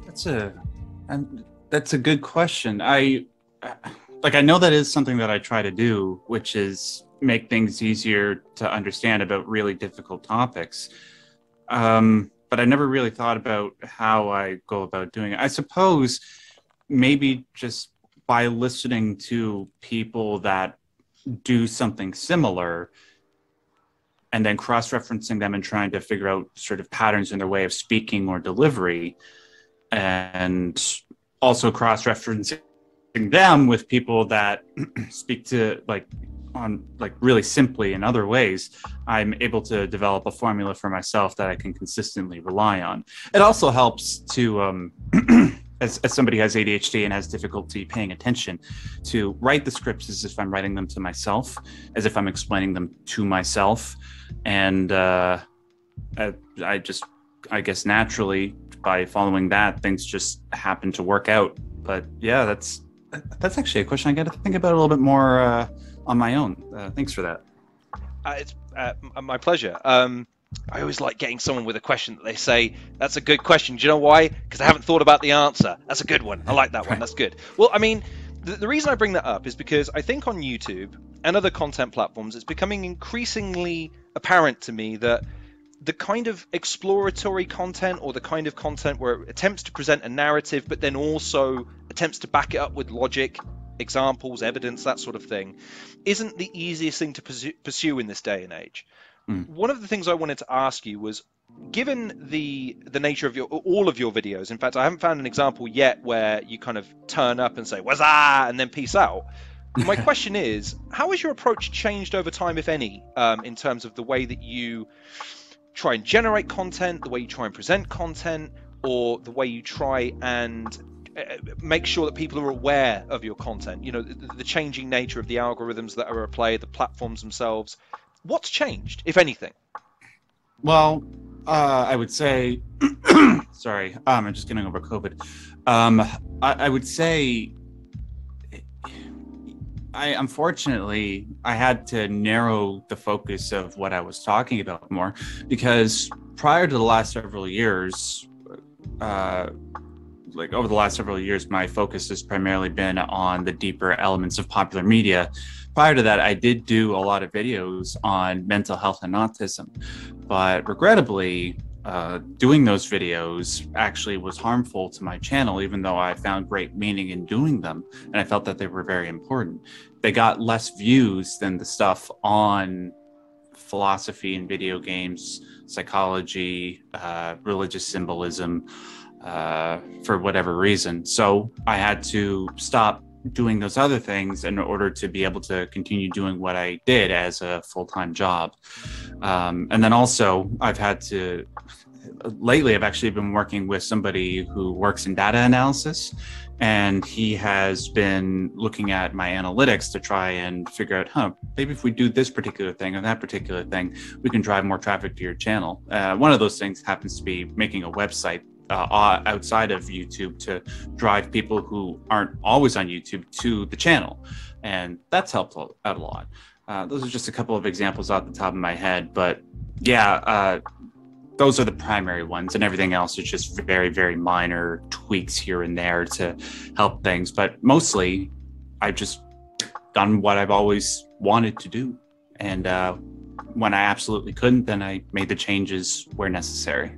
That's a that's a good question. I know that is something that I try to do, which is make things easier to understand about really difficult topics. But I never really thought about how I go about doing it. I suppose maybe just by listening to people that do something similar and then cross-referencing them and trying to figure out sort of patterns in their way of speaking or delivery, and also cross-referencing them with people that speak to really simply in other ways. I'm able to develop a formula for myself that I can consistently rely on. It also helps to as somebody who has ADHD and has difficulty paying attention, to write the scripts as if I'm writing them to myself, as if I'm explaining them to myself. And I guess naturally, by following that, things just happen to work out. But yeah, that's actually a question I got to think about a little bit more on my own. Thanks for that. It's my pleasure. I always like getting someone with a question that they say, that's a good question. Do you know why? Because I haven't thought about the answer. That's a good one. I like that one. That's good. Well, I mean, the reason I bring that up is because I think on YouTube and other content platforms, it's becoming increasingly apparent to me that the kind of exploratory content, or the kind of content where it attempts to present a narrative, but then also attempts to back it up with logic, examples, evidence, that sort of thing, isn't the easiest thing to pursue in this day and age. One of the things I wanted to ask you was, given the nature of all of your videos, in fact, I haven't found an example yet where you kind of turn up and say, "Wazah!" and then peace out. My question is, how has your approach changed over time, if any, in terms of the way that you try and generate content, the way you try and present content, or the way you try and make sure that people are aware of your content? You know, the changing nature of the algorithms that are at play, the platforms themselves. What's changed, if anything? Well, I would say, sorry, I'm just getting over COVID. I would say, unfortunately, I had to narrow the focus of what I was talking about more, because prior to the last several years, over the last several years, my focus has primarily been on the deeper elements of popular media. Prior to that, I did do a lot of videos on mental health and autism, but regrettably, doing those videos actually was harmful to my channel, even though I found great meaning in doing them, and I felt that they were very important. They got less views than the stuff on philosophy and video games, psychology, religious symbolism, for whatever reason. So I had to stop doing those other things in order to be able to continue doing what I did as a full-time job. And then also I've actually been working with somebody who works in data analysis, and he has been looking at my analytics to try and figure out, maybe if we do this particular thing or that particular thing, we can drive more traffic to your channel. One of those things happens to be making a website outside of YouTube to drive people who aren't always on YouTube to the channel. And that's helped out a lot. Those are just a couple of examples off the top of my head, but yeah, those are the primary ones, and everything else is just very, very minor tweaks here and there to help things. But mostly I've just done what I've always wanted to do. And when I absolutely couldn't, then I made the changes where necessary.